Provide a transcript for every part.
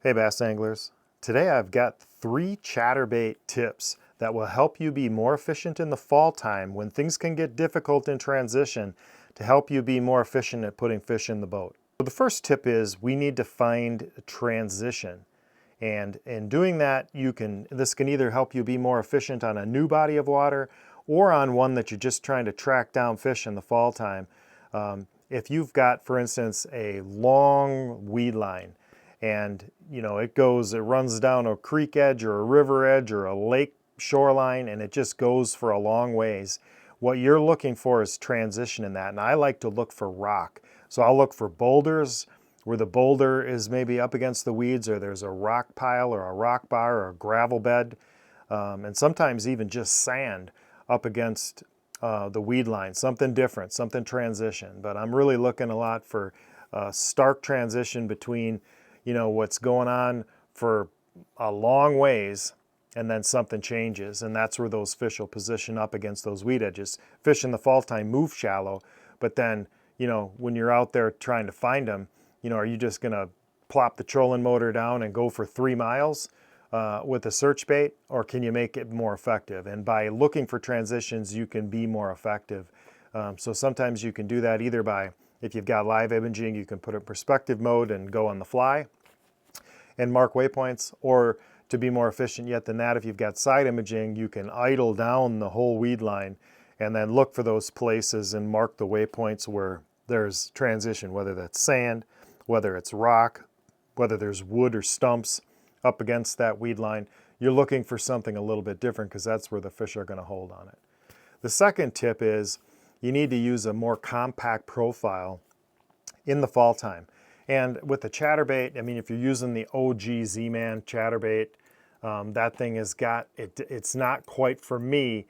Hey bass anglers, today I've got 3 chatterbait tips that will help you be more efficient in the fall time when things can get difficult in transition, to help you be more efficient at putting fish in the boat. So the first tip is we need to find transition, and in doing that this can either help you be more efficient on a new body of water or on one that you're just trying to track down fish in the fall time. If you've got, for instance, a long weed line, and it runs down a creek edge or a river edge or a lake shoreline, and it just goes for a long ways. What you're looking for is transition in that, and I like to look for rock. So I'll look for boulders where the boulder is maybe up against the weeds, or there's a rock pile or a rock bar or a gravel bed, and sometimes even just sand up against the weed line, something different, something transition. But I'm really looking a lot for stark transition between what's going on for a long ways, and then something changes, and that's where those fish will position up against those weed edges. Fish in the fall time move shallow, but then when you're out there trying to find them, are you just gonna plop the trolling motor down and go for 3 miles with a search bait, or can you make it more effective? And by looking for transitions, you can be more effective. So sometimes you can do that either by, if you've got live imaging, you can put it in perspective mode and go on the fly and mark waypoints, or to be more efficient yet than that, if you've got side imaging, you can idle down the whole weed line and then look for those places and mark the waypoints where there's transition, whether that's sand, whether it's rock, whether there's wood or stumps up against that weed line. You're looking for something a little bit different because that's where the fish are going to hold on it. The second tip is you need to use a more compact profile in the fall time. And with the chatterbait, I mean, if you're using the OG Z-Man chatterbait, that thing has got, it's not quite, for me,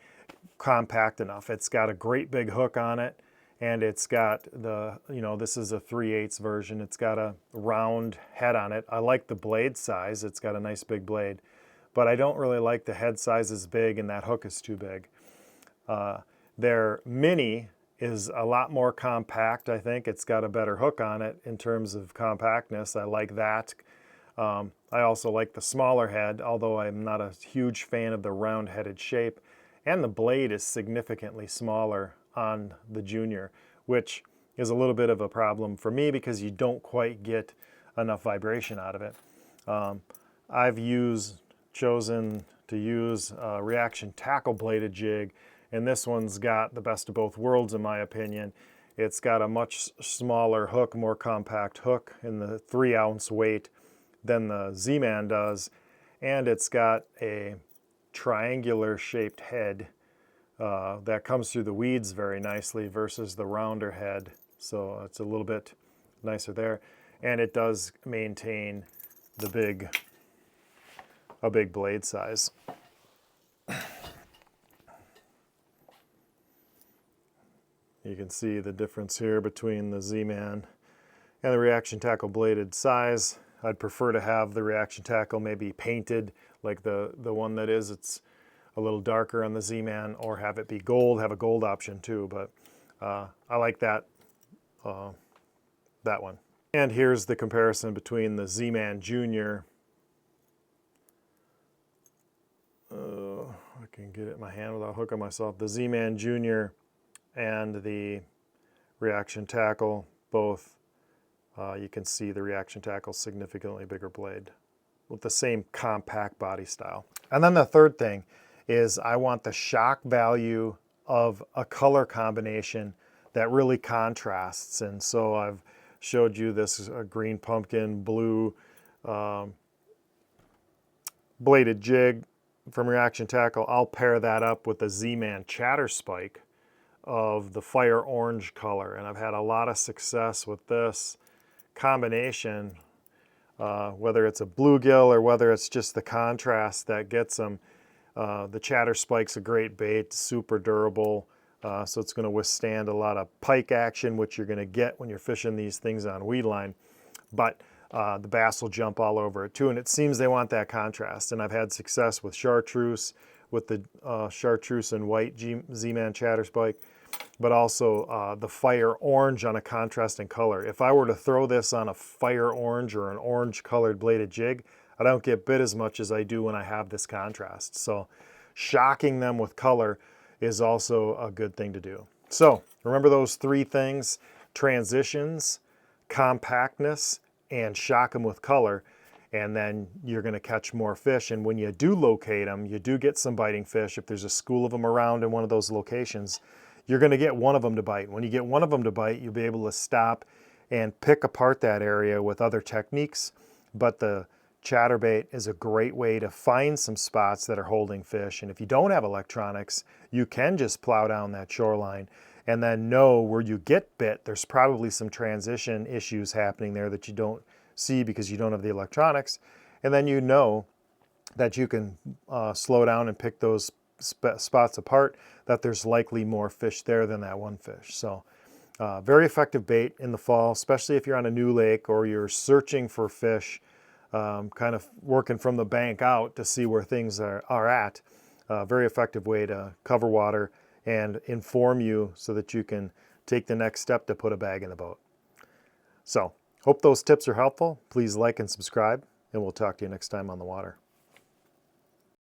compact enough. It's got a great big hook on it, and it's got the, this is a 3/8 version. It's got a round head on it. I like the blade size. It's got a nice big blade, but I don't really like the head size is big and that hook is too big. Their mini is a lot more compact. I think it's got a better hook on it in terms of compactness. I like that. I also like the smaller head, although I'm not a huge fan of the round-headed shape. And the blade is significantly smaller on the Junior, which is a little bit of a problem for me because you don't quite get enough vibration out of it. I've chosen to use a reaction tackle bladed jig, and this one's got the best of both worlds in my opinion. It's got a much smaller hook, more compact hook in the 3-ounce weight than the Z-Man does, and it's got a triangular shaped head that comes through the weeds very nicely versus the rounder head, so it's a little bit nicer there, and it does maintain a big blade size. You can see the difference here between the Z-Man and the reaction tackle bladed size. I'd prefer to have the reaction tackle maybe painted like the one that is. It's a little darker on the Z-Man, or have it be gold, have a gold option too, but I like that one. And here's the comparison between the Z-Man Junior. I can get it in my hand without hooking myself. The Z-Man Junior and the reaction tackle, both, you can see the reaction tackle significantly bigger blade with the same compact body style. And then the third thing is I want the shock value of a color combination that really contrasts. And so I've showed you this green pumpkin, blue bladed jig from reaction tackle. I'll pair that up with the Z-Man Chatterspike of the fire orange color, and I've had a lot of success with this combination, whether it's a bluegill or whether it's just the contrast that gets them. The Chatterspike's a great bait, super durable, so it's going to withstand a lot of pike action, which you're going to get when you're fishing these things on weed line, but the bass will jump all over it too, and it seems they want that contrast. And I've had success with chartreuse, with the chartreuse and white Z-Man Chatterspike. but also the fire orange on a contrasting color. If I were to throw this on a fire orange or an orange colored bladed jig, I don't get bit as much as I do when I have this contrast. So shocking them with color is also a good thing to do. So remember those three things: transitions, compactness, and shock them with color. And then you're going to catch more fish. And when you do locate them, you do get some biting fish. If there's a school of them around in one of those locations, you're going to get one of them to bite. When you get one of them to bite, you'll be able to stop and pick apart that area with other techniques. But the chatterbait is a great way to find some spots that are holding fish. And if you don't have electronics, you can just plow down that shoreline and then know where you get bit. There's probably some transition issues happening there that you don't see because you don't have the electronics. And then you know that you can slow down and pick those spots apart, that there's likely more fish there than that one fish. So very effective bait in the fall, especially if you're on a new lake or you're searching for fish, kind of working from the bank out to see where things are at. Very effective way to cover water and inform you so that you can take the next step to put a bag in the boat. So hope those tips are helpful. Please like and subscribe, and we'll talk to you next time on the water.